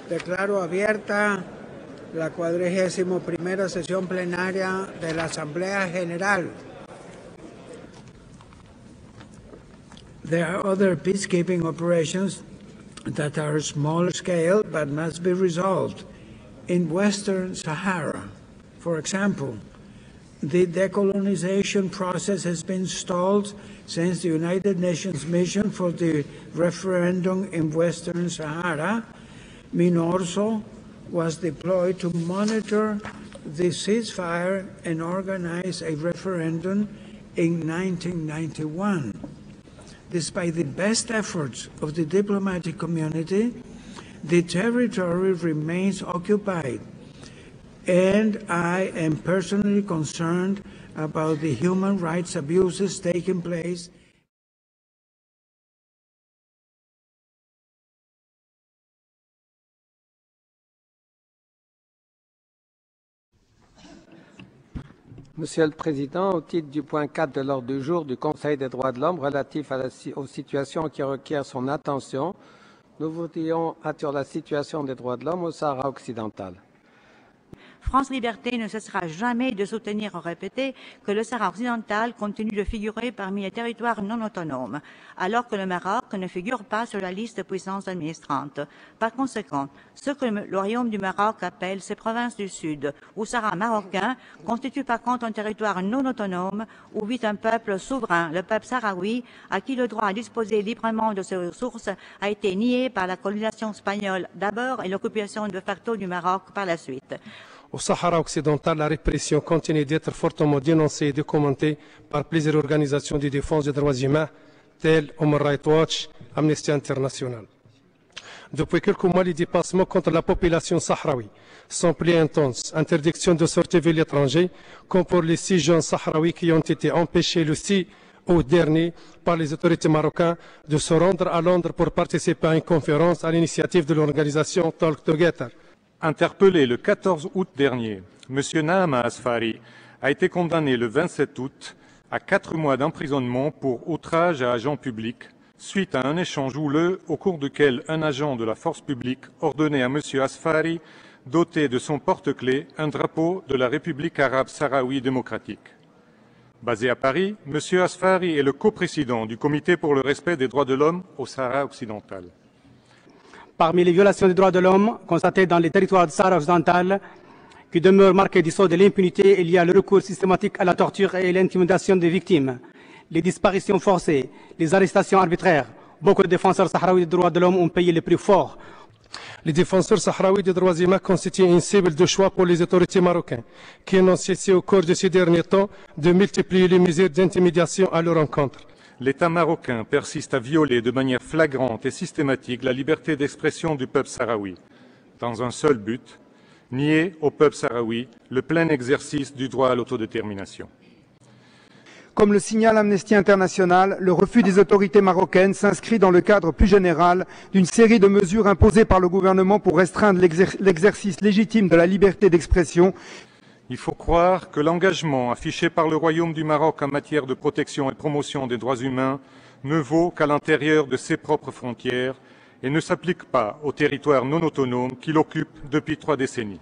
Declaro abierta la 41ª sesión plenaria de la Asamblea General. There are other peacekeeping operations that are small scale but must be resolved in Western Sahara. For example, the decolonization process has been stalled since the United Nations mission for the referendum in Western Sahara, MINURSO, was deployed to monitor the ceasefire and organize a referendum in 1991. Despite the best efforts of the diplomatic community, the territory remains occupied, and I am personally concerned about the human rights abuses taking place. Monsieur le Président, au titre du point 4 de l'ordre du jour du Conseil des droits de l'homme relatif aux situations qui requièrent son attention, nous voudrions sur la situation des droits de l'homme au Sahara occidental. France Liberté ne cessera jamais de soutenir et répéter que le Sahara occidental continue de figurer parmi les territoires non autonomes, alors que le Maroc ne figure pas sur la liste de puissances administrantes. Par conséquent, ce que le Royaume du Maroc appelle ses provinces du Sud, ou Sahara marocain, constitue par contre un territoire non autonome où vit un peuple souverain, le peuple sahraoui, à qui le droit à disposer librement de ses ressources a été nié par la colonisation espagnole d'abord et l'occupation de facto du Maroc par la suite. Au Sahara occidental, la répression continue d'être fortement dénoncée et documentée par plusieurs organisations de défense des droits humains, telles Human Rights Watch, Amnesty International. Depuis quelques mois, les dépassements contre la population sahraoui sont plus intenses. Interdiction de sortie vers l'étranger, comme pour les 6 jeunes sahraouis qui ont été empêchés le 6 août dernier par les autorités marocaines de se rendre à Londres pour participer à une conférence à l'initiative de l'organisation Talk Together. Interpellé le 14 août dernier, M. Nahama Asfari a été condamné le 27 août à 4 mois d'emprisonnement pour outrage à agent public, suite à un échange houleux au cours duquel un agent de la force publique ordonnait à M. Asfari doté de son porte-clés un drapeau de la République arabe sahraoui démocratique. Basé à Paris, M. Asfari est le coprésident du Comité pour le respect des droits de l'homme au Sahara occidental. Parmi les violations des droits de l'homme constatées dans les territoires du Sahara occidental, qui demeurent marqués du sceau de l'impunité, il y a le recours systématique à la torture et l'intimidation des victimes, les disparitions forcées, les arrestations arbitraires. Beaucoup de défenseurs sahraouis des droits de l'homme ont payé le prix fort. Les défenseurs sahraouis des droits humains constituent une cible de choix pour les autorités marocaines, qui n'ont cessé au cours de ces derniers temps de multiplier les mesures d'intimidation à leur encontre. L'État marocain persiste à violer de manière flagrante et systématique la liberté d'expression du peuple sahraoui, dans un seul but, nier au peuple sahraoui le plein exercice du droit à l'autodétermination. Comme le signale Amnesty International, le refus des autorités marocaines s'inscrit dans le cadre plus général d'une série de mesures imposées par le gouvernement pour restreindre l'exercice légitime de la liberté d'expression. Il faut croire que l'engagement affiché par le Royaume du Maroc en matière de protection et promotion des droits humains ne vaut qu'à l'intérieur de ses propres frontières et ne s'applique pas au territoire non autonome qu'il occupe depuis 3 décennies.